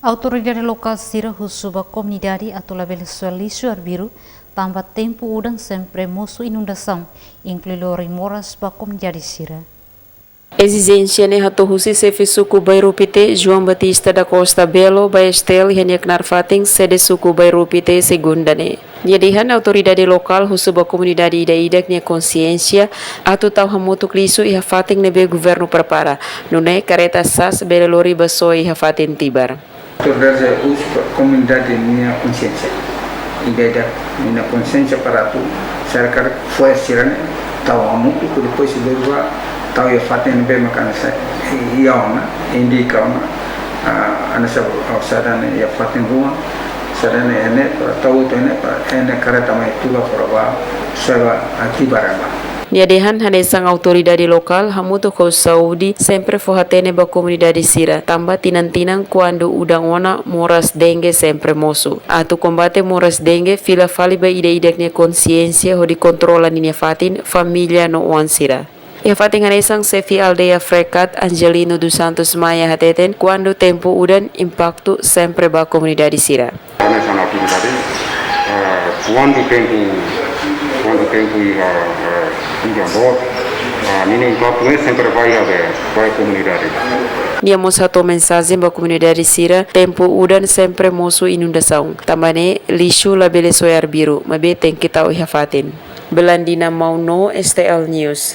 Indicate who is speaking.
Speaker 1: Autoridade Lokal sira Husu Komunidade atau Labele Soe Lixu Arbiru, tanba tempu, udan, sempre, mosu, inundasaun, inklui Moras Komunidade sira.
Speaker 2: Exigência ne hato husi sefi suku Bairro Pite João Batista da Costa Belo Baestel henyak narfating sede suku Bairro Pite segunda ne. Nyedihan autoridade lokal husu ba komunidade ida-idak nya consciência atu tau hamutuk lisu iha fating nebe governo prepara. Nune kareta sas bele lori basoi iha fatin tibar.
Speaker 3: Autoridade husu komunidade minha consciência. Ida-idak minha consciência para tu cercar foi sirane tau hamutuk depois se deva tau ya fatin be makan sa iyaona indika ona anasa sadane ya fatin rumah sadane ene tau to ene kareta mai tuba prova seba atibaraba.
Speaker 2: Niadehan hanesang autoridade lokal hamuto ko Saudi sempre fohatene ba komunidade sira tamba tinang-tinang quando udang wana moras dengue sempre mosu atu combate moras dengue fila fali ba ide-ideknya consciência ho di kontrola ninya fatin familia no wan sira. Ia fating hanesang sefi aldeia frekat Angelino dos Santos Maya hateten quando tempo udan impacto sempre ba komunidade sira.
Speaker 4: Nessa autoridade, quando tempo ia bom, nini impacto sempre vai haver para a comunidade.
Speaker 2: Nia satu mensagem ba komunidade sira tempo udan sempre mosu inundasaun tambane lixu Labele Soe Arbiru mabe tem que tau iha fatin. Belandina Mauno STL News.